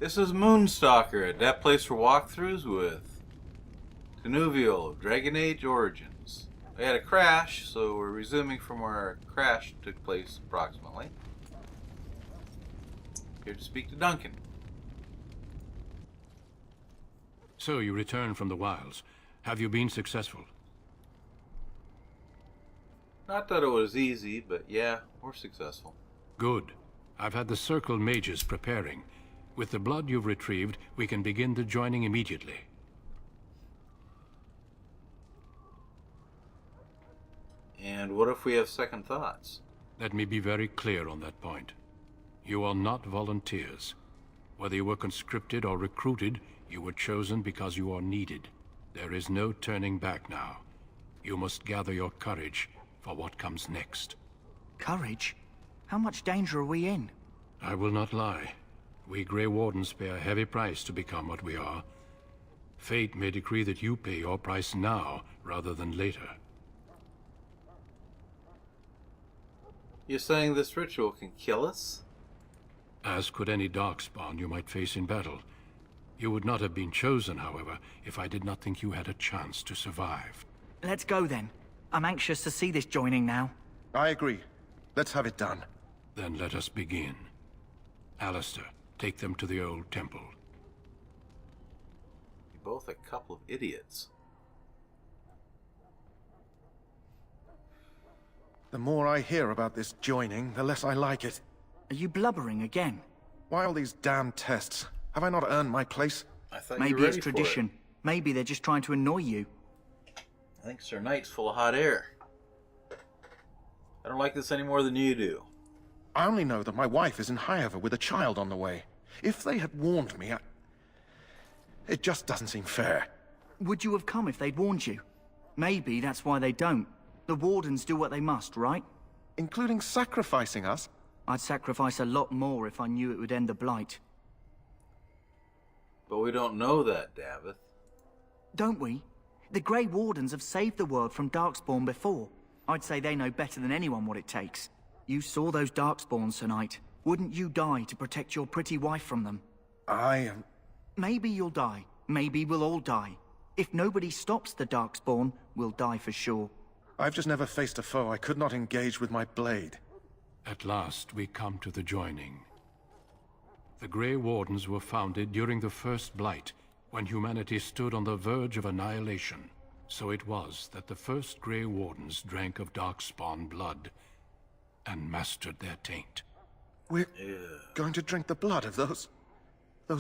This is Moonstalker, that place for walkthroughs with Tinuvial of Dragon Age Origins. We had a crash, so we're resuming from where our crash took place approximately. Here to speak to Duncan. So you returned from the wilds. Have you been successful? Not that it was easy, but yeah, we're successful. Good. I've had the Circle mages preparing. With the blood you've retrieved, we can begin the joining immediately. And what if we have second thoughts? Let me be very clear on that point. You are not volunteers. Whether you were conscripted or recruited, you were chosen because you are needed. There is no turning back now. You must gather your courage for what comes next. Courage? How much danger are we in? I will not lie. We Grey Wardens pay a heavy price to become what we are. Fate may decree that you pay your price now, rather than later. You're saying this ritual can kill us? As could any Darkspawn you might face in battle. You would not have been chosen, however, if I did not think you had a chance to survive. Let's go then. I'm anxious to see this joining now. I agree. Let's have it done. Then let us begin. Alistair, take them to the old temple. You're both a couple of idiots. The more I hear about this joining, the less I like it. Are you blubbering again? Why all these damn tests? Have I not earned my place? I thought you were Maybe ready it's for tradition. it. Maybe they're just trying to annoy you. I think Sir Knight's full of hot air. I don't like this any more than you do. I only know that my wife is in Highover with a child on the way. If they had warned me, it just doesn't seem fair. Would you have come if they'd warned you? Maybe that's why they don't. The Wardens do what they must, right? Including sacrificing us? I'd sacrifice a lot more if I knew it would end the Blight. But we don't know that, Davith. Don't we? The Grey Wardens have saved the world from Darkspawn before. I'd say they know better than anyone what it takes. You saw those Darkspawns tonight. Wouldn't you die to protect your pretty wife from them? Maybe you'll die. Maybe we'll all die. If nobody stops the Darkspawn, we'll die for sure. I've just never faced a foe I could not engage with my blade. At last we come to the joining. The Grey Wardens were founded during the First Blight, when humanity stood on the verge of annihilation. So it was that the first Grey Wardens drank of Darkspawn blood and mastered their taint. We're going to drink the blood of those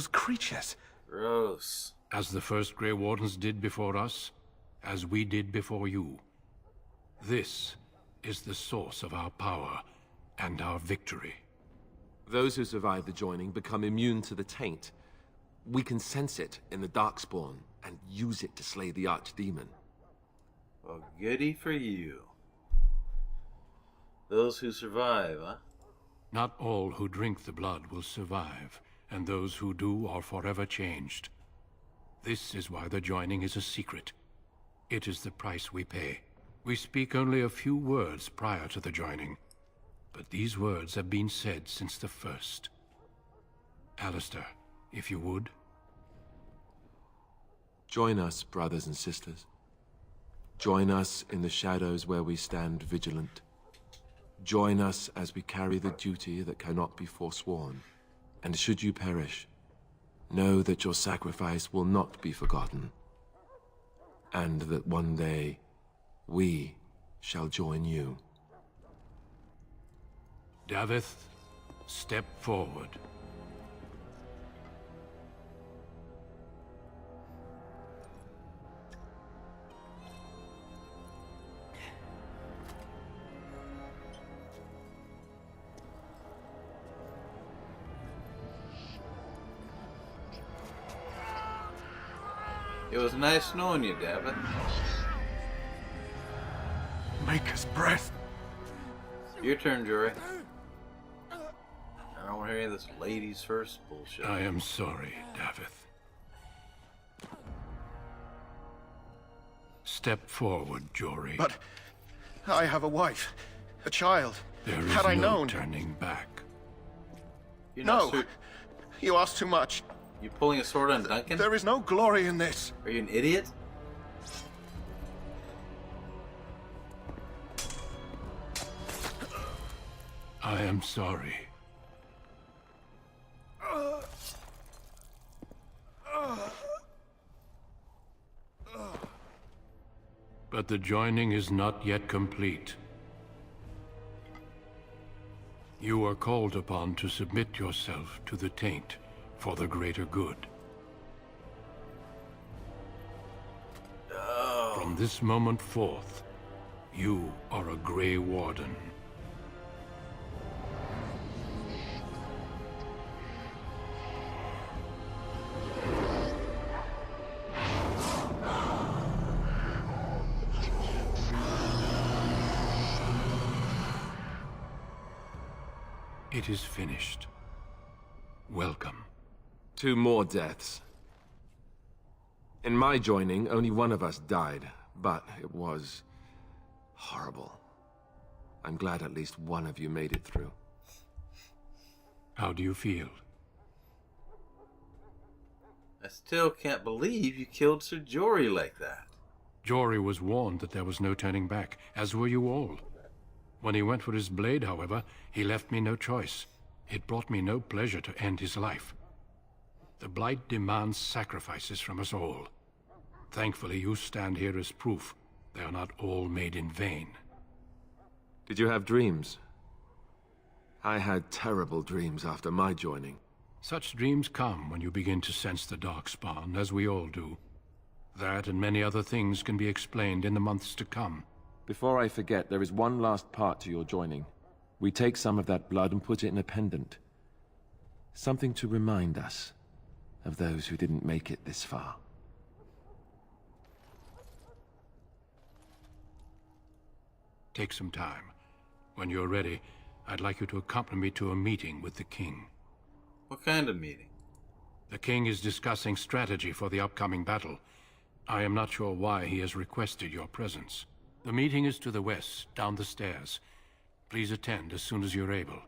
creatures. Gross. As the first Grey Wardens did before us, as we did before you. This is the source of our power and our victory. Those who survive the joining become immune to the taint. We can sense it in the Darkspawn and use it to slay the Archdemon. Well, goody for you. Those who survive, huh? Not all who drink the blood will survive, and those who do are forever changed. This is why the joining is a secret. It is the price we pay. We speak only a few words prior to the joining, but these words have been said since the first. Alistair, if you would. Join us, brothers and sisters. Join us in the shadows where we stand vigilant. Join us as we carry the duty that cannot be forsworn. And should you perish, know that your sacrifice will not be forgotten. And that one day, we shall join you. Davith, step forward. It was nice knowing you, Davith. Maker's breath. Your turn, Jory. I don't want to hear any of this ladies first bullshit. I am sorry, Davith. Step forward, Jory. But I have a wife, a child. There is Had I no known... turning back. You're not No! You asked too much. You pulling a sword on Duncan? There is no glory in this. Are you an idiot? I am sorry. But the joining is not yet complete. You are called upon to submit yourself to the taint for the greater good. From this moment forth, you are a Grey Warden. It is finished. Welcome. 2 more deaths. In my joining, only one of us died, but it was horrible. I'm glad at least one of you made it through. How do you feel? I still can't believe you killed Sir Jory like that. Jory was warned that there was no turning back, as were you all. When he went for his blade, however, he left me no choice. It brought me no pleasure to end his life. The Blight demands sacrifices from us all. Thankfully, you stand here as proof they are not all made in vain. Did you have dreams? I had terrible dreams after my joining. Such dreams come when you begin to sense the Darkspawn, as we all do. That and many other things can be explained in the months to come. Before I forget, there is one last part to your joining. We take some of that blood and put it in a pendant. Something to remind us of those who didn't make it this far. Take some time. When you're ready, I'd like you to accompany me to a meeting with the King. What kind of meeting? The King is discussing strategy for the upcoming battle. I am not sure why he has requested your presence. The meeting is to the west, down the stairs. Please attend as soon as you're able.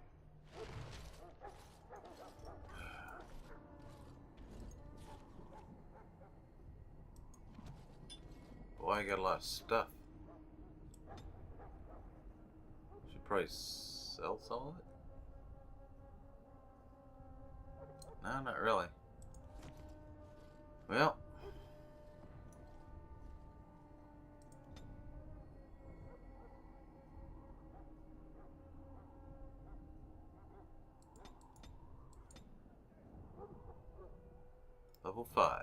Boy, I got a lot of stuff. Should probably sell some of it. No, not really. Well. Level 5.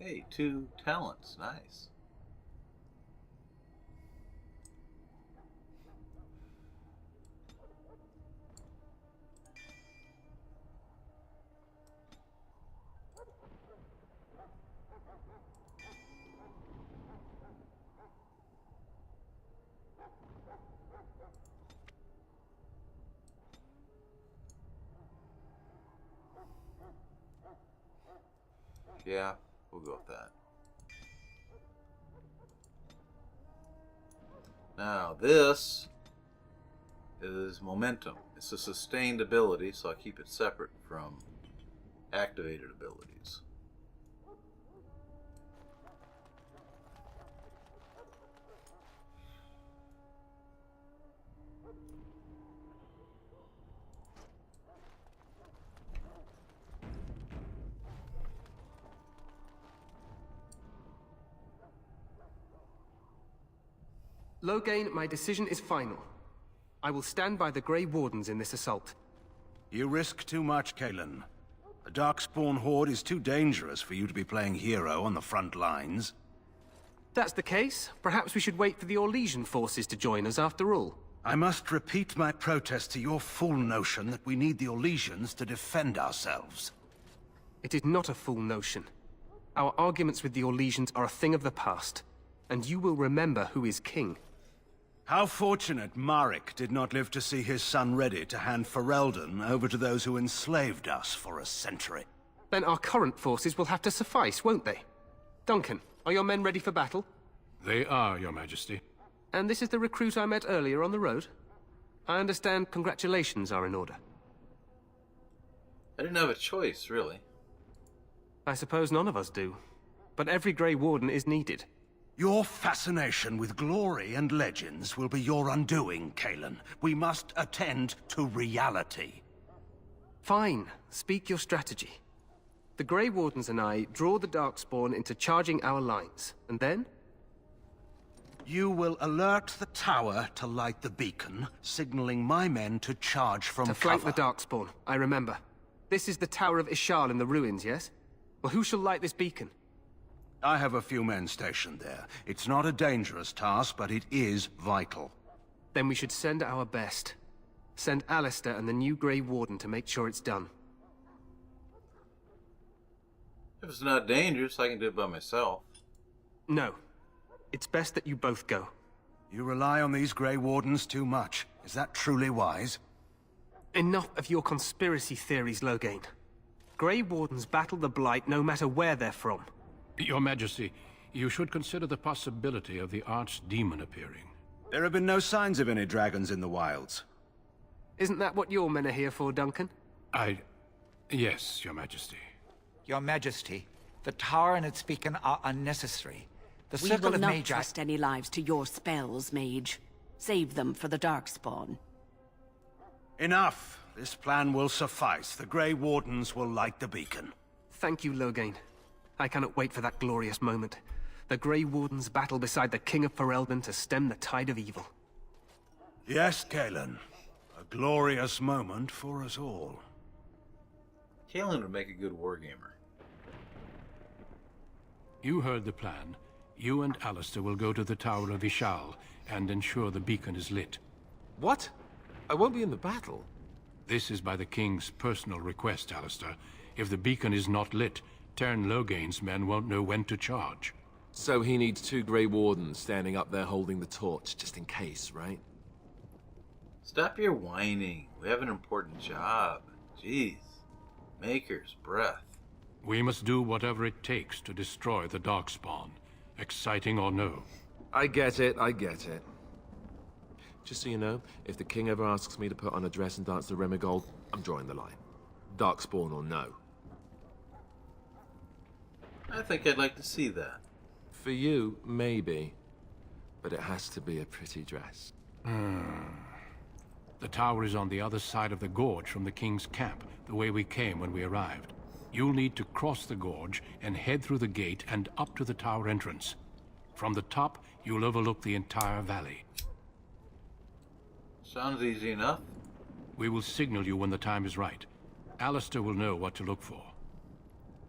Hey, 2 talents. Nice. Yeah, we'll go with that. Now, this is momentum. It's a sustained ability, so I keep it separate from activated abilities. Loghain, my decision is final. I will stand by the Grey Wardens in this assault. You risk too much, Kalen. The Darkspawn horde is too dangerous for you to be playing hero on the front lines. If that's the case, perhaps we should wait for the Orlesian forces to join us after all. I must repeat my protest to your fool notion that we need the Orlesians to defend ourselves. It is not a fool notion. Our arguments with the Orlesians are a thing of the past, and you will remember who is king. How fortunate Marek did not live to see his son ready to hand Ferelden over to those who enslaved us for a century. Then our current forces will have to suffice, won't they? Duncan, are your men ready for battle? They are, Your Majesty. And this is the recruit I met earlier on the road? I understand congratulations are in order. I didn't have a choice, really. I suppose none of us do. But every Grey Warden is needed. Your fascination with glory and legends will be your undoing, Kalen. We must attend to reality. Fine. Speak your strategy. The Grey Wardens and I draw the Darkspawn into charging our lines, and then? You will alert the tower to light the beacon, signaling my men to charge from To cover. flank the Darkspawn, I remember. This is the Tower of Ishal in the ruins, yes? Well, who shall light this beacon? I have a few men stationed there. It's not a dangerous task, but it is vital. Then we should send our best. Send Alistair and the new Grey Warden to make sure it's done. If it's not dangerous, I can do it by myself. No. It's best that you both go. You rely on these Grey Wardens too much. Is that truly wise? Enough of your conspiracy theories, Loghain. Grey Wardens battle the Blight no matter where they're from. Your Majesty, you should consider the possibility of the Archdemon appearing. There have been no signs of any dragons in the wilds. Isn't that what your men are here for, Duncan? Yes, Your Majesty. Your Majesty, the tower and its beacon are unnecessary. The We Circle will of not Magi... trust any lives to your spells, Mage. Save them for the Darkspawn. Enough. This plan will suffice. The Grey Wardens will light the beacon. Thank you, Loghain. I cannot wait for that glorious moment. The Grey Wardens battle beside the King of Ferelden to stem the tide of evil. Yes, Kalen. A glorious moment for us all. Kalen would make a good wargamer. You heard the plan. You and Alistair will go to the Tower of Ishal and ensure the beacon is lit. What? I won't be in the battle. This is by the King's personal request, Alistair. If the beacon is not lit, Tern Loghain's men won't know when to charge. So he needs 2 Grey Wardens standing up there holding the torch, just in case, right? Stop your whining. We have an important job. Jeez. Maker's breath. We must do whatever it takes to destroy the Darkspawn, exciting or no. I get it, I get it. Just so you know, if the King ever asks me to put on a dress and dance the Remigold, I'm drawing the line. Darkspawn or no. I think I'd like to see that. For you, maybe. But it has to be a pretty dress. The tower is on the other side of the gorge from the King's camp, the way we came when we arrived. You'll need to cross the gorge and head through the gate and up to the tower entrance. From the top, you'll overlook the entire valley. Sounds easy enough. We will signal you when the time is right. Alistair will know what to look for.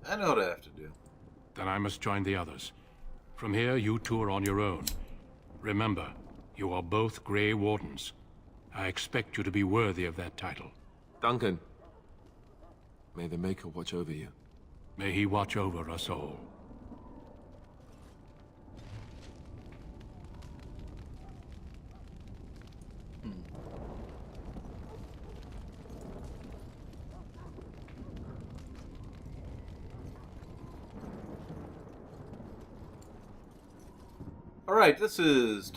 I know what I have to do. Then I must join the others. From here, you two are on your own. Remember, you are both Grey Wardens. I expect you to be worthy of that title. Duncan, may the Maker watch over you. May he watch over us all. Alright, this is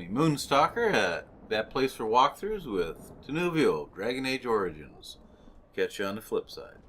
Moonstalker at That Place for Walkthroughs with Tinuvial, Dragon Age Origins. Catch you on the flip side.